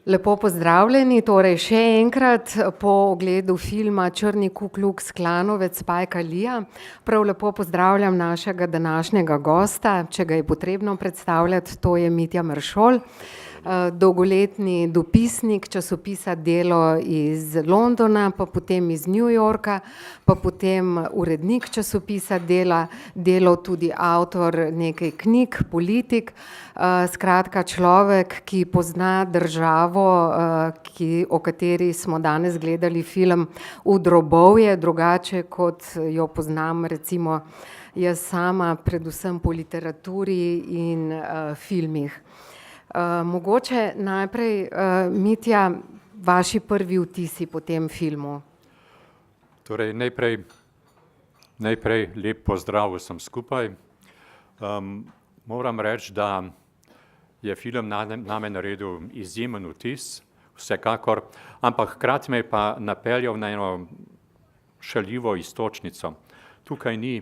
Lepo pozdravljeni, torej še enkrat po ogledu filma Črni Ku Klux Klanovec Spikea Leeja. Prav lepo pozdravljam našega današnjega gosta, če ga je potrebno predstavljati, to je Mitja Meršol, dolgoletni dopisnik časopisa Delo iz Londona, pa potem iz New Yorka, pa potem urednik časopisa Delo, tudi avtor nekaj knjig, politik. Skratka človek, ki pozna državo, o kateri smo danes gledali film V drobovje, drugače kot jo poznam recimo jaz sama, predvsem po literaturi in filmih. Mogoče najprej, Mitja, vaši prvi vtisi po tem filmu. Torej najprej lep pozdrav vsem skupaj. Moram reči, da je film name naredil izjemen vtis, vsekakor, ampak hkrati me je pa napeljal na eno šaljivo iztočnico. Tukaj ni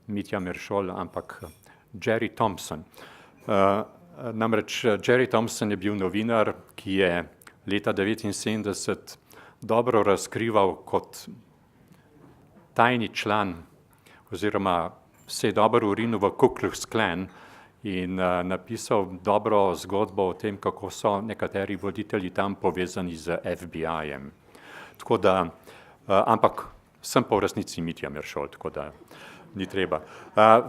Mitja Meršol, ampak Jerry Thompson. Namreč Jerry Thompson je bil novinar, ki je leta 1979 dobro razkrival kot tajni član oziroma se je dobro urinil v Ku Klux Klan in napisal dobro zgodbo o tem, kako so nekateri voditelji tam povezani z FBI-jem. Tako da, ampak sem pa v resnici Mitja Meršol, tako da ni treba.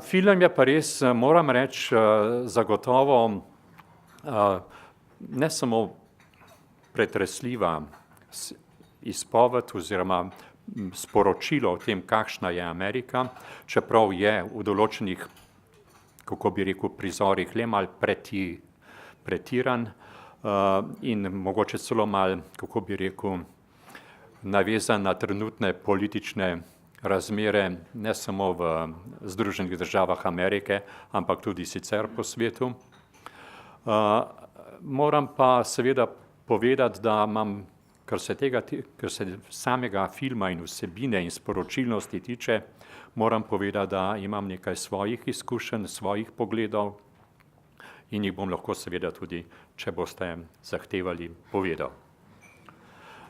Film je pa res, moram reči, zagotovo ne samo pretresljiva izpoved oziroma sporočilo o tem, kakšna je Amerika, čeprav je v določenih, kako bi rekel, prizorih le malo pretiran in mogoče celo malo, kako bi rekel, navezan na trenutne politične razmere, ne samo v Združenih državah Amerike, ampak tudi sicer po svetu. Moram pa seveda povedati, da imam, kar se samega filma in vsebine in sporočilnosti tiče, moram povedati, da imam nekaj svojih izkušenj, svojih pogledov in jih bom lahko seveda tudi, če boste zahtevali, povedal.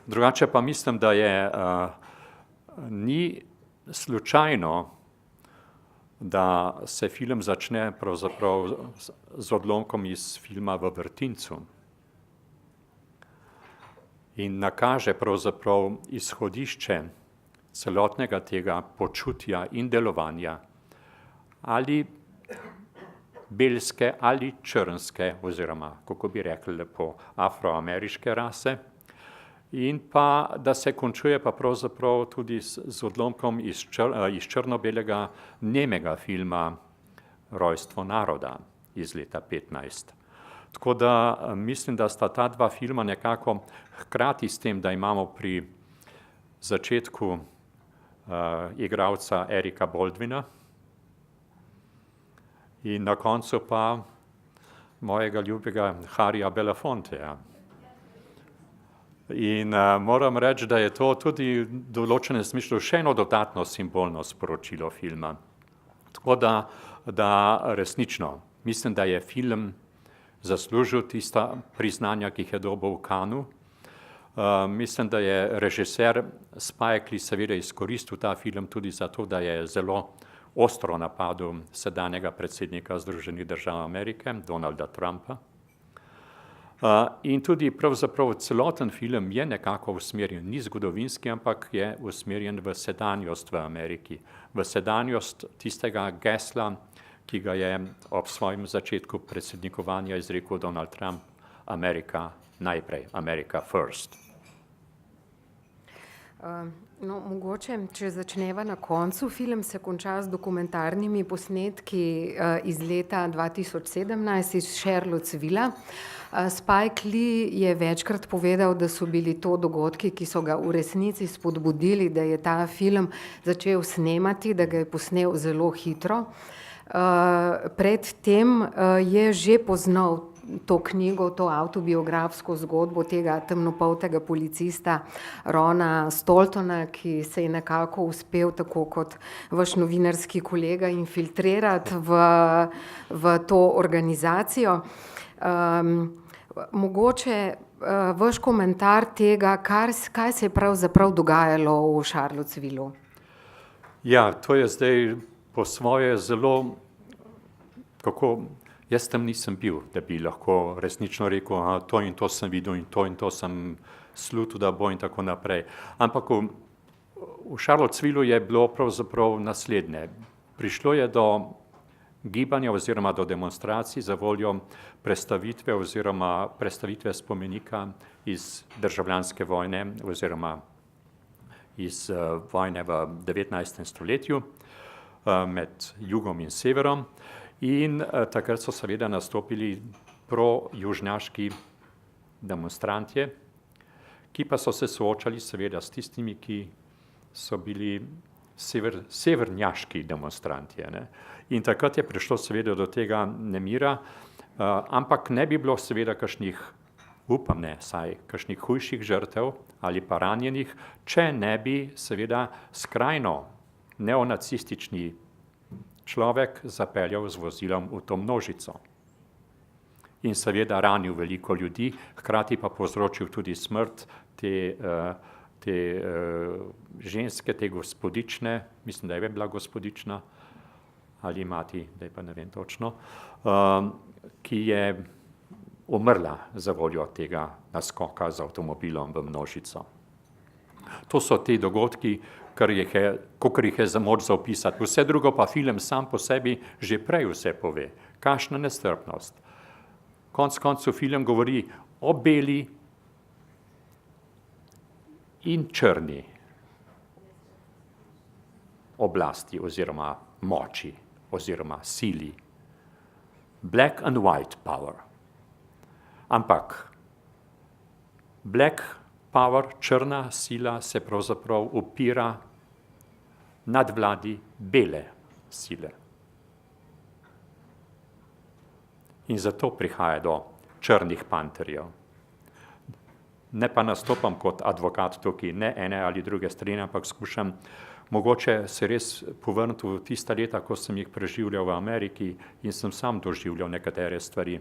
Drugače pa mislim, da ni slučajno, da se film začne pravzaprav z odlomkom iz filma V vrtincu in nakaže pravzaprav izhodišče celotnega tega počutja in delovanja ali belske ali črnske oziroma, kako bi rekli lepo, afroameriške rase in pa, da se končuje pa pravzaprav tudi z odlomkom iz črno-belega nemega filma Rojstvo naroda iz leta 15. Tako da mislim, da sta ta dva filma nekako hkrati s tem, da imamo pri začetku igralca Erika Baldwina in na koncu pa mojega ljubega Harryja Belafonteja. In moram reči, da je to tudi v določenem smislu še eno dodatno simbolno sporočilo filma. Tako da resnično mislim, da je film zaslužil tista priznanja, ki jih je dobil v Cannesu. Mislim, da je režiser Spike Lee seveda izkoristil ta film tudi zato, da je zelo ostro napadel sedanjega predsednika Združenih držav Amerike, Donalda Trumpa. In tudi pravzaprav celoten film je nekako usmerjen, ni zgodovinski, ampak je usmerjen v sedanjost v Ameriki, v sedanjost tistega gesla, ki ga je ob svojem začetku predsednikovanja izrekel Donald Trump, Amerika najprej, America first. No, mogoče, če začneva na koncu, film se konča z dokumentarnimi posnetki iz leta 2017 iz Charlottesvilla. Spike Lee je večkrat povedal, da so bili to dogodki, ki so ga v resnici spodbudili, da je ta film začel snemati, da ga je posnel zelo hitro. Pred tem je že poznal to knjigo, to avtobiografsko zgodbo tega temnopoltega policista Rona Stoltona, ki se je nekako uspel, tako kot vaš novinarski kolega, infiltrirati v to organizacijo. Mogoče vaš komentar tega, kaj se je pravzaprav dogajalo v Charlottesvillu? Ja, to je zdaj po svoje zelo, jaz tam nisem bil, da bi lahko resnično rekel, to in to sem videl in to sem slutil, da bo in tako naprej. Ampak v Charlottesvillu je bilo pravzaprav naslednje. Prišlo je do gibanja oziroma do demonstracij za voljo prestavitve spomenika iz državljanske vojne oziroma iz vojne v 19. stoletju med jugom in severom. In takrat so seveda nastopili projužnjaški demonstrantje, ki pa so se soočali seveda s tistimi, ki so bili severnjaški demonstrantje. Ne? In takrat je prišlo seveda do tega nemira, ampak ne bi bilo seveda kakšnih, upam ne, saj kakšnih hujših žrtev ali pa ranjenih, če ne bi seveda skrajno neonacistični človek zapeljal z vozilom v to množico. In seveda ranil veliko ljudi, hkrati pa povzročil tudi smrt te ženske, te gospodične, mislim, da je bila gospodična, ali mati, da pa ne vem točno, ki je umrla za voljo tega naskoka z avtomobilom v množico. To so ti dogodki, kakor jih je za moč zaopisati. Vse drugo pa film sam po sebi že prej vse pove. Kakšna nestrpnost. Konec koncev film govori o beli in črni oblasti oziroma moči oziroma sili. Black and white power. Ampak black power, črna sila, se pravzaprav upira nadvladi bele sile. In zato prihaja do črnih panterjev. Ne pa nastopam kot advokat tukaj, ne ene ali druge strani, ampak skušam mogoče se res povrniti v tista leta, ko sem jih preživljal v Ameriki in sem sam doživljal nekatere stvari.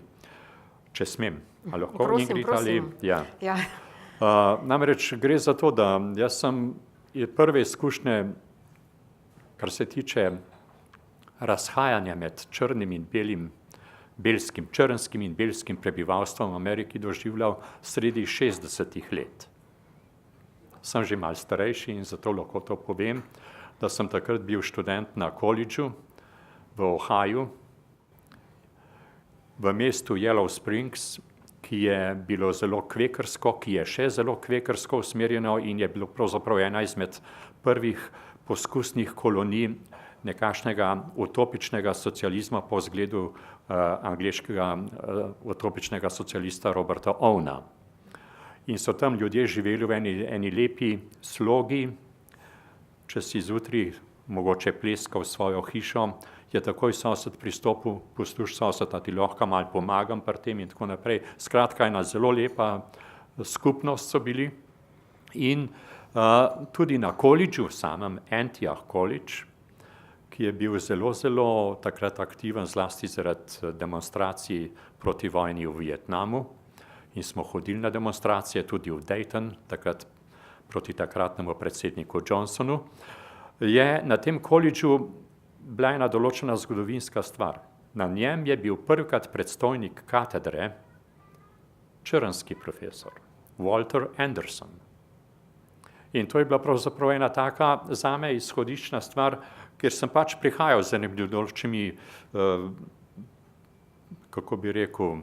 Če smem, a lahko Ingrid ali? Ja. Ja. Namreč gre za to, da jaz sem prve izkušnje, kar se tiče razhajanja med črnim in črnskim in belskim prebivalstvom v Ameriki doživljal sredi 60-ih let. Sem že malo starejši in zato lahko to povem, da sem takrat bil študent na koledžu v Ohaju, v mestu Yellow Springs, ki je bilo zelo kvekersko, ki je še zelo kvekersko usmerjeno in je bilo pravzaprav ena izmed prvih poskusnih kolonij nekakšnega utopičnega socializma po zgledu angleškega utopičnega socialista Roberta Owena. In so tam ljudje živeli v eni lepi slogi, če si zjutraj mogoče pleskal svojo hišo, je takoj sosed pristopil, poslušaj sosed, a ti lahko malo pomagam pri tem in tako naprej. Skratka, ena zelo lepa skupnost so bili. In tudi na koledžu samem, Antioch College, ki je bil zelo, zelo takrat aktiven, zlasti zaradi demonstracij proti vojni v Vietnamu. In smo hodili na demonstracije tudi v Dayton, takrat proti takratnemu predsedniku Johnsonu. Je na tem koledžu bila ena določena zgodovinska stvar. Na njem je bil prvikrat predstojnik katedre črnski profesor, Walter Anderson. In to je bila pravzaprav ena taka zame izhodiščna stvar, ker sem pač prihajal z enimi določenimi, kako bi rekel,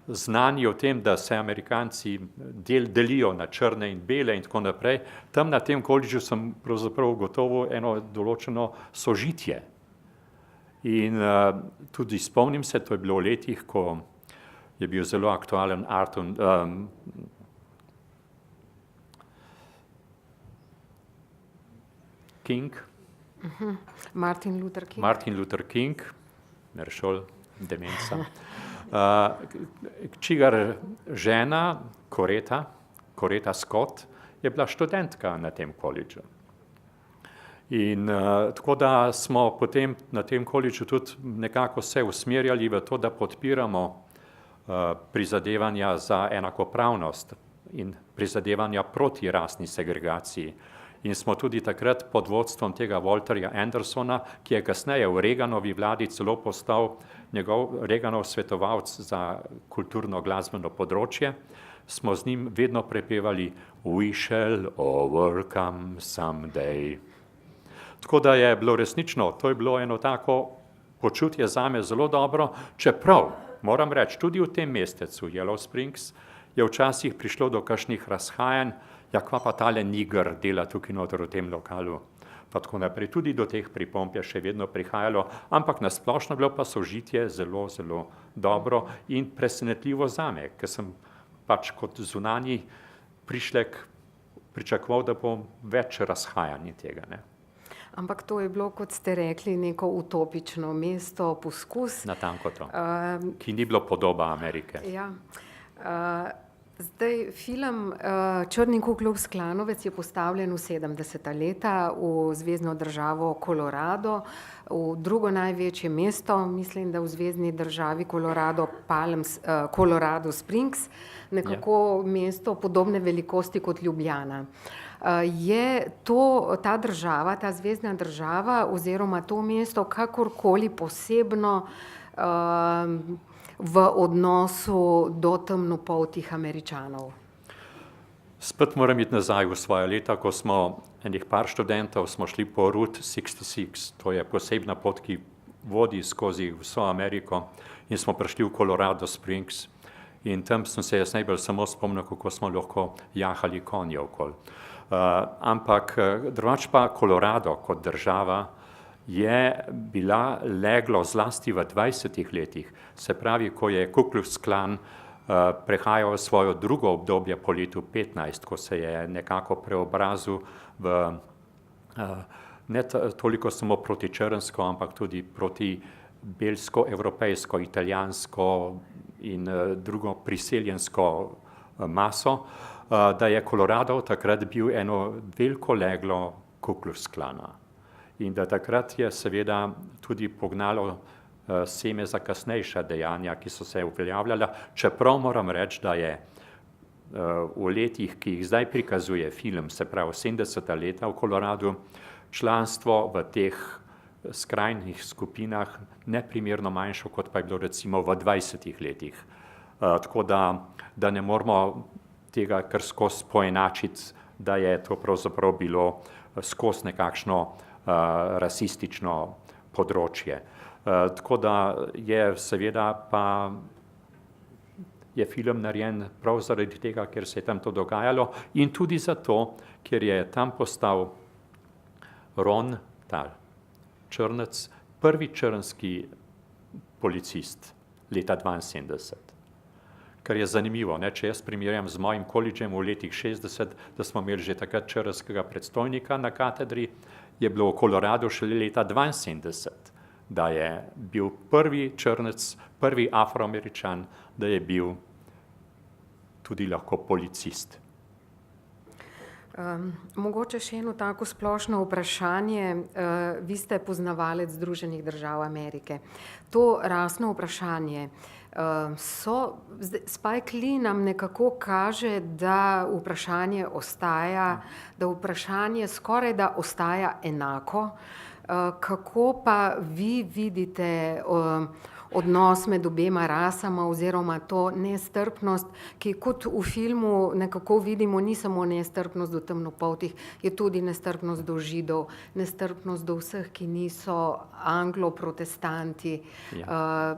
znanji o tem, da se Amerikanci delijo na črne in bele in tako naprej. Tam na tem koledžu sem pravzaprav ugotovil eno določeno sožitje. In tudi spomnim se, to je bilo v letih, ko je bil zelo aktualen King. Martin Luther King. Martin Luther King, neršol demenca. Čigar žena, Coretta Scott, je bila študentka na tem koledžu. In tako da smo potem na tem koledžu tudi nekako se usmerjali v to, da podpiramo prizadevanja za enakopravnost in prizadevanja proti rasni segregaciji. In smo tudi takrat pod vodstvom tega Walterja Andersona, ki je kasneje v Reaganovi vladi celo postal Reaganov svetovalec za kulturno glasbeno področje, smo z njim vedno prepevali We shall overcome someday. Tako da je bilo resnično, to je bilo eno tako počutje zame zelo dobro, čeprav, moram reči, tudi v tem mestecu Yellow Springs je včasih prišlo do kakšnih razhajanj, ja, kva pa tale niger dela tukaj noter v tem lokalu. Pa tako naprej, tudi do teh pripomb je še vedno prihajalo, ampak nasplošno bilo pa sožitje zelo, zelo dobro in presenetljivo zame, ker sem pač kot zunanji prišlek pričakoval, da bo več razhajanj tega, ne. Ampak to je bilo, kot ste rekli, neko utopično mesto, poskus. Natanko to, ki ni bilo podoba Amerike. Ja. Zdaj, film Črni Ku Klux Klanovec je postavljen v 70. leta v zvezno državo Colorado, v drugo največje mesto, mislim, da v zvezni državi Colorado Springs, nekako mesto podobne velikosti kot Ljubljana. Je ta država, ta zvezna država oziroma to mesto kakorkoli posebno v odnosu do temnopoltih Američanov? Spet moram iti nazaj v svoja leta, ko smo enih par študentov smo šli po Route 66, to je posebna pot, ki vodi skozi vso Ameriko, in smo prišli v Colorado Springs in tam sem se jaz najbolj samo spomnil, kako smo lahko jahali konje okoli. Ampak drugače pa Colorado kot država je bila leglo zlasti v 20. letih, se pravi, ko je Ku Klux Klan prehajal svojo drugo obdobje po letu 15, ko se je nekako preobrazil v ne toliko samo proti črnsko, ampak tudi proti belsko-evropejsko, italijansko in drugo priseljensko maso, da je Colorado takrat bil eno veliko leglo Ku Klux Klana. In da takrat je seveda tudi pognalo seme za kasnejša dejanja, ki so se uveljavljala, čeprav moram reči, da je v letih, ki jih zdaj prikazuje film, se pravi 70. leta v Coloradu, članstvo v teh skrajnih skupinah neprimerno manjšo, kot pa je bilo recimo v 20. letih. Tako da ne moramo tega kar skozi poenačiti, da je to pravzaprav bilo skozi nekakšno rasistično področje. Tako da je seveda pa je film narejen prav zaradi tega, ker se je tam to dogajalo in tudi zato, ker je tam postal Ron, ta črnec, prvi črnski policist leta 72. Kar je zanimivo, ne? Če jaz primerjam z mojim koledžem v letih 60, da smo imeli že takrat črnskega predstojnika na katedri, je bilo v Coloradu šele leta 72, da je bil prvi črnec, prvi Afroameričan, da je bil tudi lahko policist. Mogoče še eno tako splošno vprašanje. Vi ste poznavalec Združenih držav Amerike. To rasno vprašanje, Spike Lee nam nekako kaže, da vprašanje ostaja, da vprašanje skoraj da ostaja enako. Kako pa vi vidite odnos med obema rasama oziroma to nestrpnost, ki kot v filmu nekako vidimo, ni samo nestrpnost do temnopoltih, je tudi nestrpnost do Židov, nestrpnost do vseh, ki niso anglo-protestanti. Ja.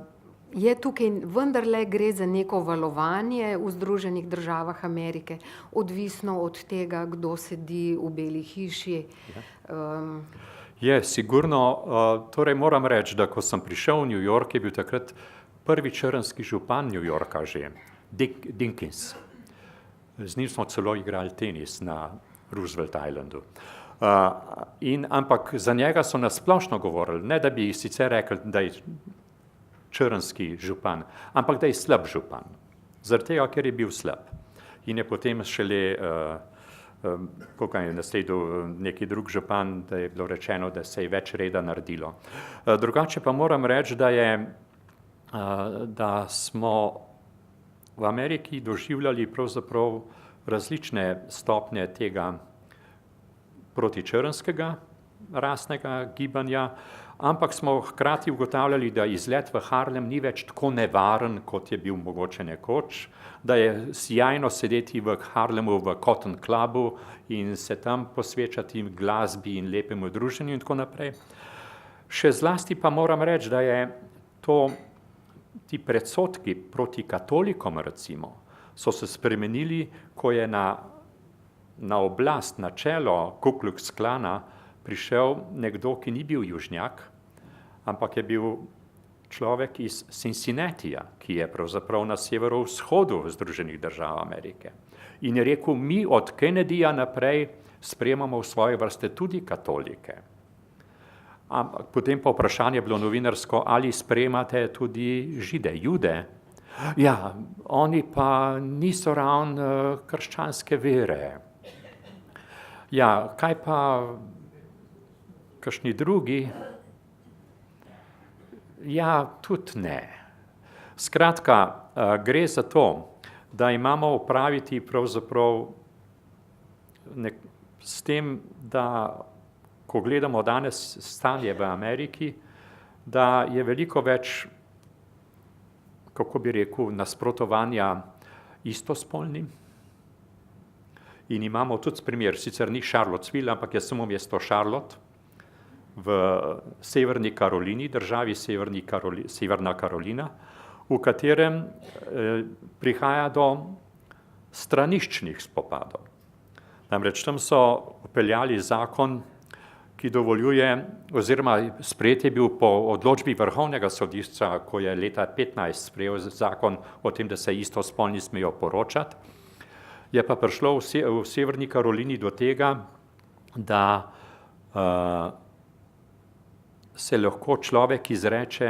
Je tukaj vendarle gre za neko valovanje v Združenih državah Amerike, odvisno od tega, kdo sedi v Beli hiši? Je, sigurno. Torej moram reči, da ko sem prišel v New York, je bil takrat prvi črnski župan New Yorka že, Dick Dinkins. Z njim smo celo igrali tenis na Roosevelt Islandu. Ampak za njega so nas splošno govorili, ne da bi sicer rekli, da je črnski župan, ampak da je slab župan. Zaradi tega, ker je bil slab. In je potem šele ko je nasledil neki drug župan, da je bilo rečeno, da se je več reda naredilo. Drugače pa moram reči, da smo v Ameriki doživljali pravzaprav različne stopnje tega protičrnskega rasnega gibanja, ampak smo hkrati ugotavljali, da izlet v Harlem ni več tako nevaren, kot je bil mogoče nekoč, da je sijajno sedeti v Harlemu v Cotton Clubu in se tam posvečati glasbi in lepemu druženju in tako naprej. Še zlasti pa moram reči, da je ti predsodki proti katolikom, recimo, so se spremenili, ko je na oblast, na čelo Ku Klux Klana prišel nekdo, ki ni bil južnjak, ampak je bil človek iz Cincinnatija, ki je pravzaprav na severovzhodu Združenih držav Amerike. In je rekel, mi od Kennedyja naprej sprejemamo v svoje vrste tudi katolike. Ampak potem pa vprašanje je bilo novinarsko, ali sprejemate tudi Žide, Jude? Ja, oni pa niso ravno krščanske vere. Ja, kaj pa kakšni drugi? Ja, tudi ne. Skratka, gre za to, da imamo opraviti pravzaprav s tem, da ko gledamo danes stanje v Ameriki, da je veliko več, kako bi rekel, nasprotovanja istospolnim. In imamo tudi primer, sicer ni Charlottesville, ampak je samo mesto Charlotte v Severni Karolini, državi Severna Karolina, v katerem prihaja do straniščnih spopadov. Namreč tam so vpeljali zakon, ki dovoljuje, oziroma sprejet je bil po odločbi Vrhovnega sodišča, ko je leta 2015 sprejel zakon o tem, da se istospolni smejo poročati. Je pa prišlo v Severni Karolini do tega, da se lahko človek izreče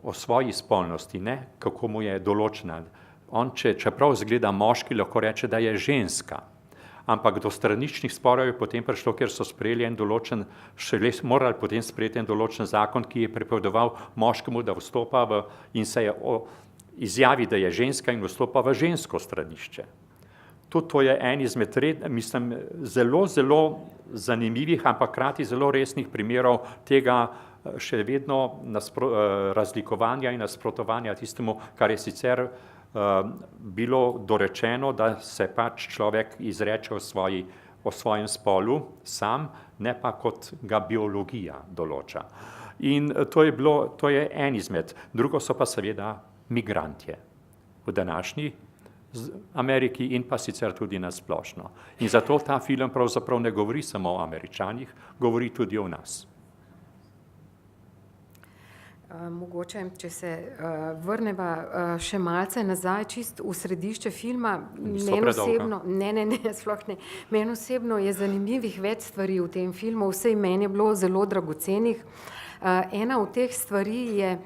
o svoji spolnosti, ne kako mu je določena. On, čeprav zgleda moški, lahko reče, da je ženska. Ampak do straničnih sporov je potem prišlo, ker so sprejeli morali potem sprejeti en določen zakon, ki je prepovedoval moškemu, da vstopa in se izjavi, da je ženska in vstopa v žensko stranišče. Tudi to je en izmed zelo, zelo zanimivih, ampak hkrati zelo resnih primerov tega še vedno razlikovanja in nasprotovanja tistemu, kar je sicer bilo dorečeno, da se pač človek izreče o svojem spolu sam, ne pa kot ga biologija določa. In to je en izmed. Drugo so pa seveda migrantje v današnji Ameriki in pa sicer tudi na splošno. In zato ta film pravzaprav ne govori samo o Američanih, govori tudi o nas. Mogoče, če se vrneva še malce nazaj, čist v središče filma, meni osebno je zanimivih več stvari v tem filmu, vsej meni je bilo zelo dragocenih. Ena od teh stvari je,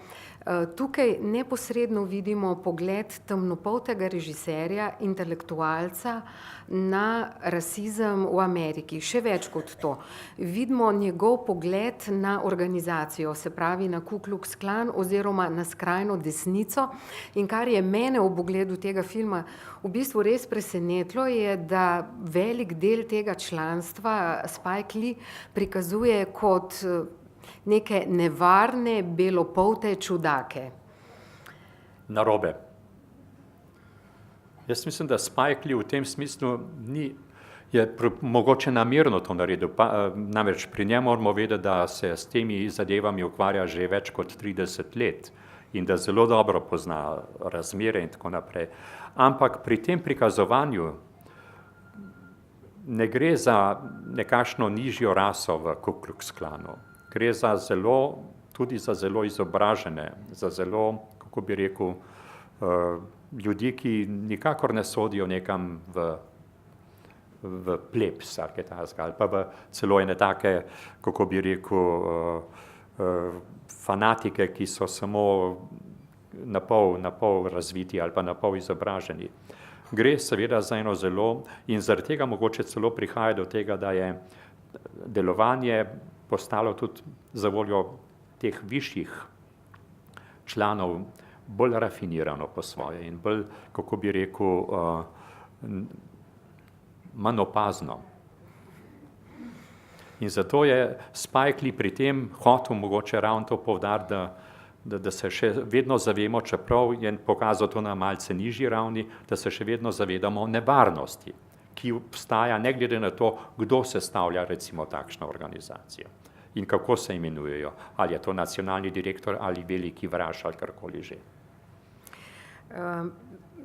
tukaj neposredno vidimo pogled temnopoltega režiserja, intelektualca na rasizem v Ameriki. Še več kot to. Vidimo njegov pogled na organizacijo, se pravi na Ku Klux Klan oziroma na skrajno desnico. In kar je mene ob ogledu tega filma v bistvu res presenetilo, je, da velik del tega članstva Spike Lee prikazuje kot neke nevarne, belopolte čudake. Narobe. Jaz mislim, da Spike Lee v tem smislu je mogoče namerno to naredil. Namreč pri njemu moramo vedeti, da se s temi zadevami ukvarja že več kot 30 let in da zelo dobro pozna razmere in tako naprej. Ampak pri tem prikazovanju ne gre za nekakšno nižjo raso v Ku Klux Klanu. Gre tudi za zelo izobražene, za zelo, kako bi rekel, ljudi, ki nikakor ne sodijo nekam v plebs ali pa v celo ene take, kako bi rekel, fanatike, ki so samo na pol razviti ali pa na pol izobraženi. Gre seveda za eno zelo in zaradi tega mogoče celo prihaja do tega, da je delovanje postalo tudi za voljo teh višjih članov bolj rafinirano po svoje in bolj, kako bi rekel, manj opazno. In zato je Spike Lee pri tem hotel mogoče ravno to poudariti, da se še vedno zavemo, čeprav je pokazal to na malce nižji ravni, da se še vedno zavedamo nevarnosti, ki obstaja ne glede na to, kdo sestavlja recimo takšno organizacijo in kako se imenujejo, ali je to nacionalni direktor ali veliki vraž ali karkoli že.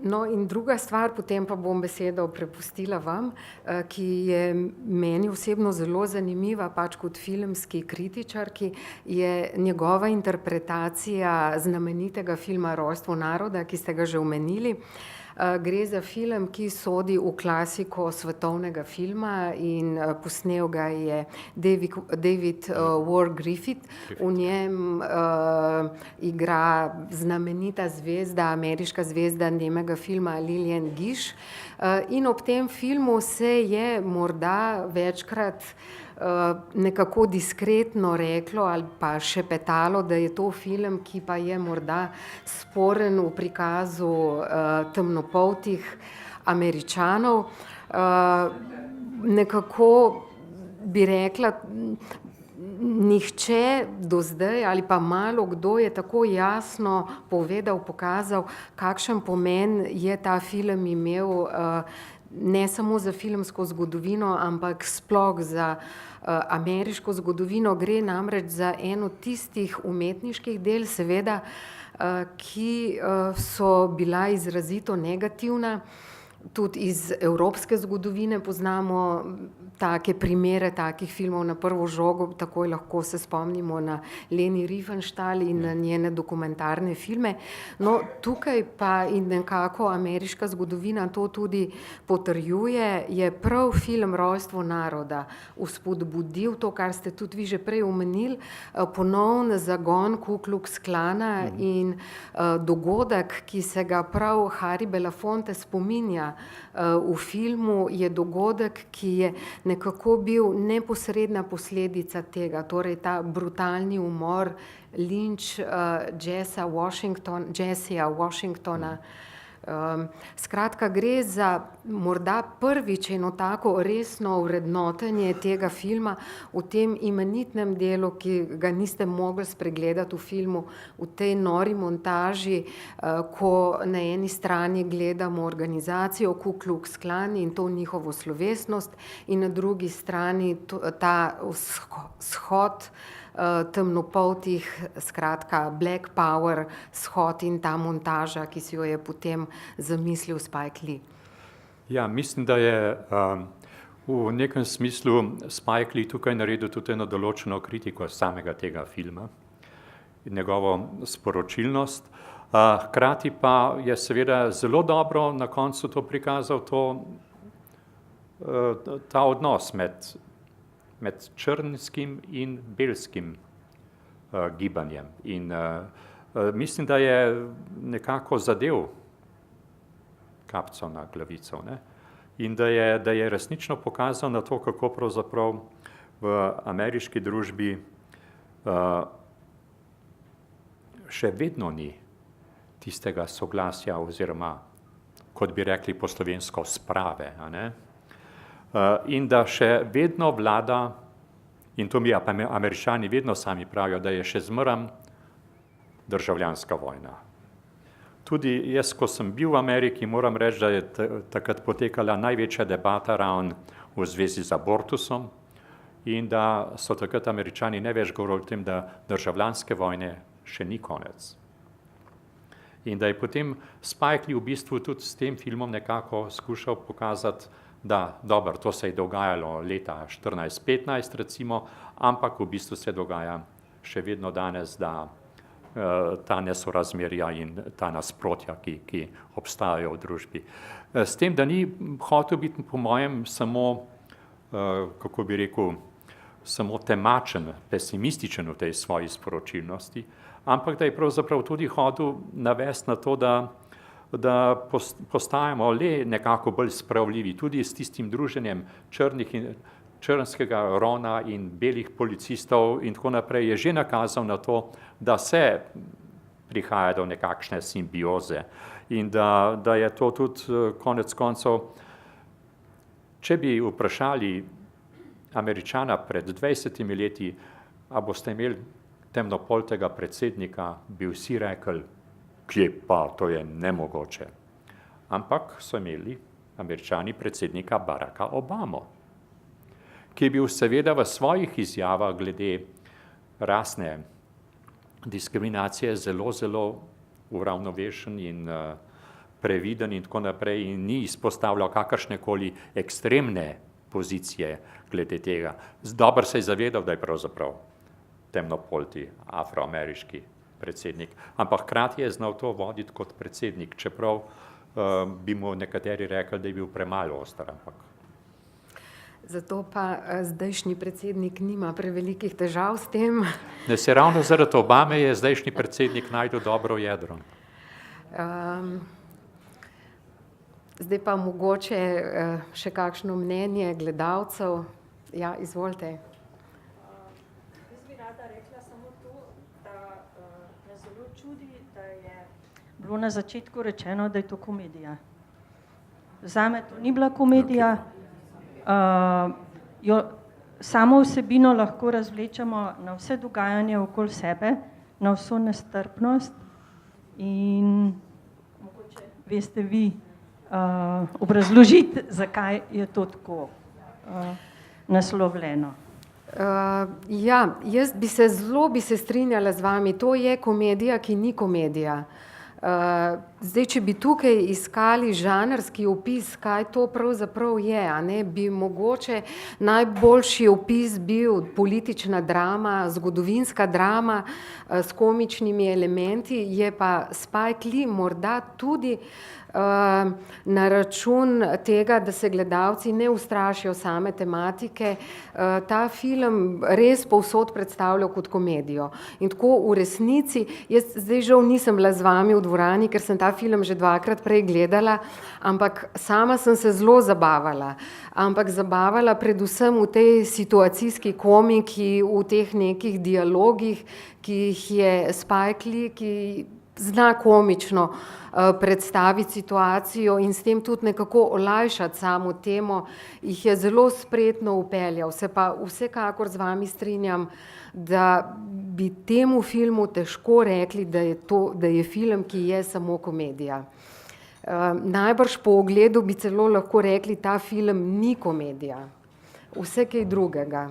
No in druga stvar, potem pa bom besedo prepustila vam, ki je meni osebno zelo zanimiva, pač kot filmski kritičarki, je njegova interpretacija znamenitega filma Rojstvo naroda, ki ste ga že omenili. Gre za film, ki sodi v klasiko svetovnega filma in posnel ga je David Warr Griffith. V njem igra znamenita zvezda, ameriška zvezda nemega filma Lillian Gish. In ob tem filmu se je morda večkrat nekako diskretno reklo ali pa šepetalo, da je to film, ki pa je morda sporen v prikazu temnopoltih Američanov. Nekako bi rekla, nihče do zdaj ali pa malo kdo je tako jasno povedal, pokazal, kakšen pomen je ta film imel ne samo za filmsko zgodovino, ampak sploh za ameriško zgodovino. Gre namreč za eno tistih umetniških del, seveda, ki so bila izrazito negativna. Tudi iz evropske zgodovine poznamo take primere takih filmov na prvo žogo, takoj lahko se spomnimo na Leni Riefenstahl in na njene dokumentarne filme. No, tukaj pa in nekako ameriška zgodovina to tudi potrjuje, je prav film Rojstvo naroda vzpodbudil to, kar ste tudi vi že prej omenili, ponovni zagon Ku Klux Klana in dogodek, ki se ga prav Harry Belafonte spominja v filmu, je dogodek, ki je nekako bil neposredna posledica tega, torej ta brutalni umor, linč Jessea Washingtona. Skratka, gre za morda prvič eno tako resno vrednotenje tega filma v tem imenitnem delu, ki ga niste mogli spregledati v filmu, v tej nori montaži, ko na eni strani gledamo organizacijo Ku Klux Klan in to njihovo slovesnost in na drugi strani ta shod temnopoltih, skratka Black Power shod in ta montaža, ki si jo je potem zamislil Spike Lee. Ja, mislim, da je v nekem smislu Spike Lee tukaj naredil tudi eno določeno kritiko samega tega filma in njegovo sporočilnost. Hkrati pa je seveda zelo dobro na koncu to prikazal ta odnos med črnskim in belskim gibanjem. In mislim, da je nekako zadev kapco na glavico, ne? In da je resnično pokazal na to, kako pravzaprav v ameriški družbi še vedno ni tistega soglasja oziroma, kot bi rekli po slovensko, sprave, a ne? In da še vedno vlada, in to mi Američani vedno sami pravijo, da je še zmeraj državljanska vojna. Tudi jaz, ko sem bil v Ameriki, moram reči, da je takrat potekala največja debata ravno v zvezi z abortusom in da so takrat Američani največ govorili o tem, da državljanske vojne še ni konec. In da je potem Spike Lee v bistvu tudi s tem filmom nekako skušal pokazati, da dobro, to se je dogajalo leta 14-15 recimo, ampak v bistvu se dogaja še vedno danes, da ta nesorazmerja in ta nasprotja, ki obstajajo v družbi. S tem, da ni hotel biti po mojem samo, kako bi rekel, samo temačen, pesimističen v tej svoji sporočilnosti, ampak da je pravzaprav tudi hotel navesti na to, da postajamo le nekako bolj spravljivi, tudi s tistim druženjem črnskega rona in belih policistov in tako naprej, je že nakazal na to, da se prihaja do nekakšne simbioze. In da je to tudi konec koncev, če bi vprašali Američana pred 20 leti, a boste imeli temnopoltega predsednika, bi vsi rekli, kje pa, to je nemogoče. Ampak so imeli Američani predsednika Baracka Obamo, ki je bil seveda v svojih izjavah glede rasne diskriminacije zelo, zelo uravnovešen in previden in tako naprej in ni izpostavljal kakršnekoli ekstremne pozicije glede tega. Dobro se je zavedal, da je pravzaprav temnopolti afroameriški predsednik, ampak hkrati je znal to voditi kot predsednik, čeprav bi mu nekateri rekli, da je bil premalo oster, ampak. Zato pa zdajšnji predsednik nima prevelikih težav s tem. Ne, se ravno zaradi Obame je zdajšnji predsednik našel dobro jedro. Zdaj pa mogoče še kakšno mnenje gledalcev. Ja, izvolite. Jaz bi rada rekla samo to, da me zelo čudi, da je bilo na začetku rečeno, da je to komedija. Zame to ni bila komedija. Samo vsebino lahko razvlečemo na vse dogajanje okoli sebe, na vso nestrpnost in mogoče veste vi obrazložiti, zakaj je to tako naslovljeno. Ja, jaz bi se strinjala z vami, to je komedija, ki ni komedija. Zdaj, če bi tukaj iskali žanrski opis, kaj to pravzaprav je, a ne, bi mogoče najboljši opis bil politična drama, zgodovinska drama s komičnimi elementi, je pa Spike Lee morda tudi na račun tega, da se gledalci ne ustrašijo same tematike, ta film res povsod predstavljal kot komedijo. In tako v resnici, jaz zdaj žal nisem bila z vami v dvorani, ker sem ta film že dvakrat prej gledala, ampak sama sem se zelo zabavala. Ampak zabavala predvsem v tej situacijski komiki, v teh nekih dialogih, ki jih je Spike Lee, ki zna komično predstaviti situacijo in s tem tudi nekako olajšati samo temo, jih je zelo spretno upeljal. Se pa vsekakor z vami strinjam, da bi temu filmu težko rekli, da je film, ki je samo komedija. Najbrž po ogledu bi celo lahko rekli, ta film ni komedija. Vse kaj drugega.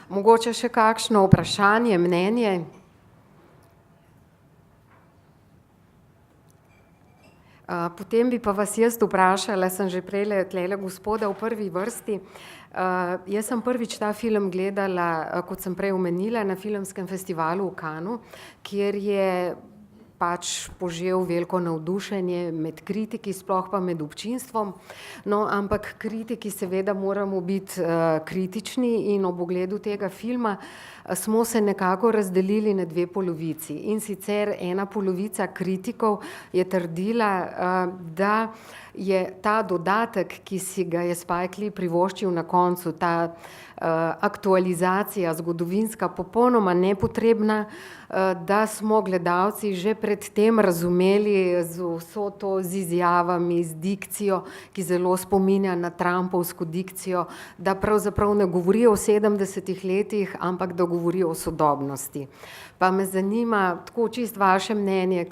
Mogoče še kakšno vprašanje, mnenje? Potem bi pa vas jaz vprašala, sem že prejle tlele gospoda v prvi vrsti. Jaz sem prvič ta film gledala, kot sem prej omenila, na filmskem festivalu v Cannesu, kjer je pač požel veliko navdušenje med kritiki, sploh pa med občinstvom. No, ampak kritiki seveda moramo biti kritični in ob ogledu tega filma smo se nekako razdelili na dve polovici. In sicer ena polovica kritikov je trdila, da je ta dodatek, ki si ga je Spike Lee privoščil na koncu, ta aktualizacija zgodovinska, popolnoma nepotrebna, da smo gledalci že pred tem razumeli z vso to z izjavami, z dikcijo, ki zelo spominja na Trumpovsko dikcijo, da pravzaprav ne govori o 70 letih, ampak da govori o sodobnosti. Pa me zanima tako čisto vaše mnenje,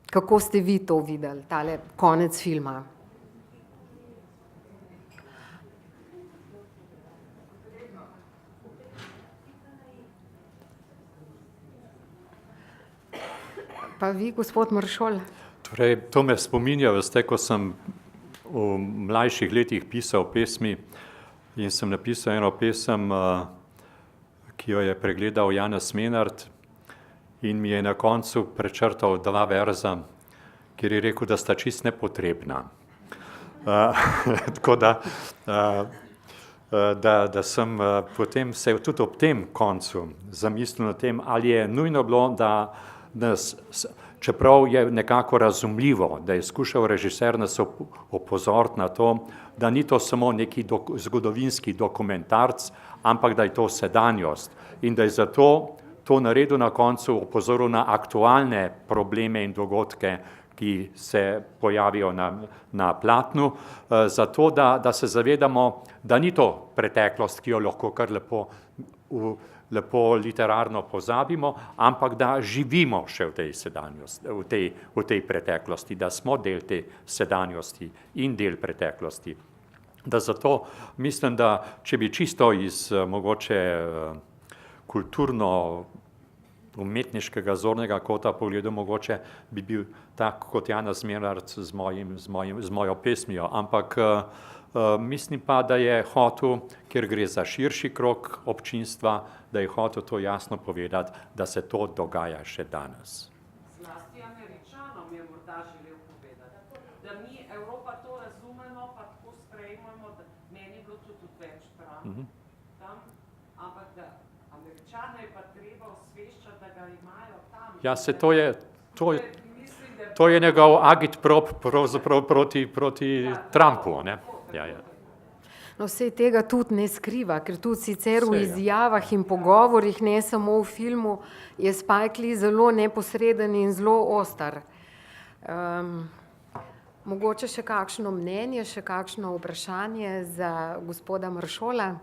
kako ste vi to videli, tale konec filma? Pa vi, gospod Maršol? Torej, to me spominja, veste, ko sem v mlajših letih pisal pesmi in sem napisal eno pesem, ki jo je pregledal Janez Menard in mi je na koncu prečrtal dva verza, kjer je rekel, da sta čist nepotrebna. Tako da sem potem se tudi ob tem koncu zamislil na tem, ali je nujno bilo, da nas, čeprav je nekako razumljivo, da je skušal režiser nas opozoriti na to, da ni to samo neki zgodovinski dokumentarc, ampak da je to sedanjost in da je zato to naredil na koncu opozoril na aktualne probleme in dogodke, ki se pojavijo na platnu, zato da se zavedamo, da ni to preteklost, ki jo lahko kar lepo literarno pozabimo, ampak da živimo še v tej sedanjosti, v tej preteklosti, da smo del te sedanjosti in del preteklosti. Da zato mislim, da če bi čisto iz mogoče kulturno umetniškega zornega kota pogledal, mogoče bi bil tak kot Janez Menard z mojo pesmijo, ampak mislim pa, da je hotel, ker gre za širši krog občinstva, da je hotel to jasno povedati, da se to dogaja še danes. Zlasti Američanom je morda želel povedati, da mi Evropa to razumemo, pa tako sprejmemo, da meni je bilo tudi več tam, ampak da Američane je pa treba osveščati, da ga imajo tam. Ja, se to je njegov agitprop pravzaprav proti Trumpu, ne? Ja. No, vse tega tudi ne skriva, ker tudi sicer v izjavah in pogovorih, ne samo v filmu, je Spike Lee zelo neposreden in zelo oster. Mogoče še kakšno mnenje, še kakšno vprašanje za gospoda Maršola?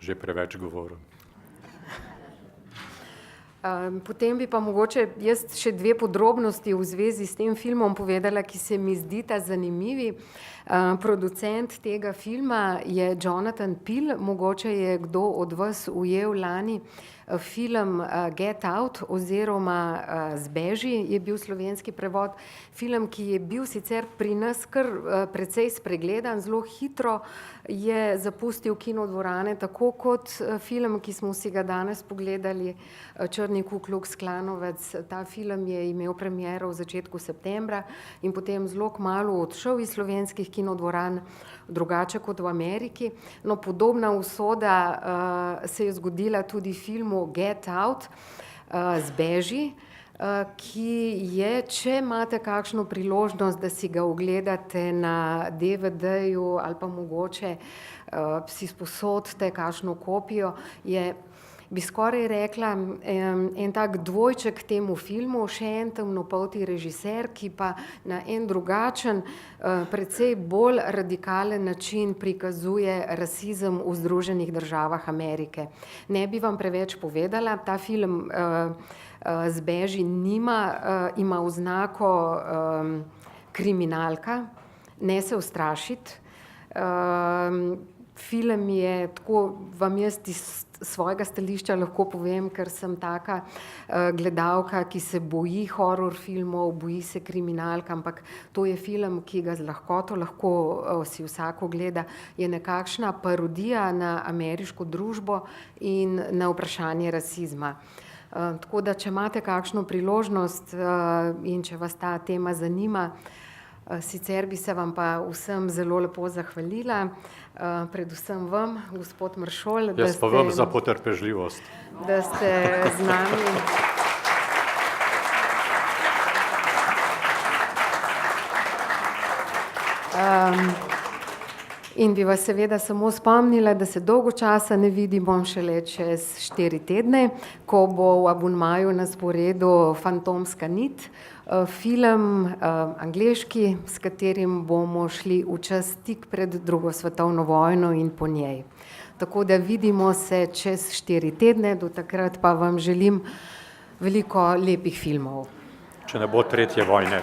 Že preveč govoril. Potem bi pa mogoče jaz še dve podrobnosti v zvezi s tem filmom povedala, ki se mi zdita zanimivi. Producent tega filma je Jonathan Peele, mogoče je kdo od vas ujel lani film Get Out oziroma Zbeži, je bil slovenski prevod, film, ki je bil sicer pri nas kar precej spregledan, zelo hitro je zapustil kinodvorane, tako kot film, ki smo si ga danes pogledali, Črni Ku Klux Klanovec. Ta film je imel premiero v začetku septembra in potem zelo kmalu odšel iz slovenskih kinodvoran, drugače kot v Ameriki. No, podobna usoda se je zgodila tudi filmu Get Out, Zbeži, ki je, če imate kakšno priložnost, da si ga ogledate na DVD-ju ali pa mogoče si sposodite kakšno kopijo, bi skoraj rekla, en tak dvojček temu filmu, še en temnopolti režiser, ki pa na en drugačen, precej bolj radikalen način prikazuje rasizem v Združenih državah Amerike. Ne bi vam preveč povedala, ta film Zbeži ima oznako kriminalka, ne se ustrašiti. Film je, tako vam jaz iz svojega stališča lahko povem, ker sem taka gledalka, ki se boji horror filmov, boji se kriminalk, ampak to je film, ki ga z lahkoto lahko si vsako gleda, je nekakšna parodija na ameriško družbo in na vprašanje rasizma. Tako da, če imate kakšno priložnost in če vas ta tema zanima, sicer bi se vam pa vsem zelo lepo zahvalila, predvsem vam, gospod Maršol, Jaz pa vam za potrpežljivost. Da ste z nami. In bi vas seveda samo spomnila, da se dolgo časa ne vidimo, šele čez 4 tedne, ko bo v abonmaju na sporedu Fantomska nit, film angleški, s katerim bomo šli v čas tik pred drugo svetovno vojno in po njej. Tako da vidimo se čez 4 tedne, do takrat pa vam želim veliko lepih filmov. Če ne bo tretje vojne.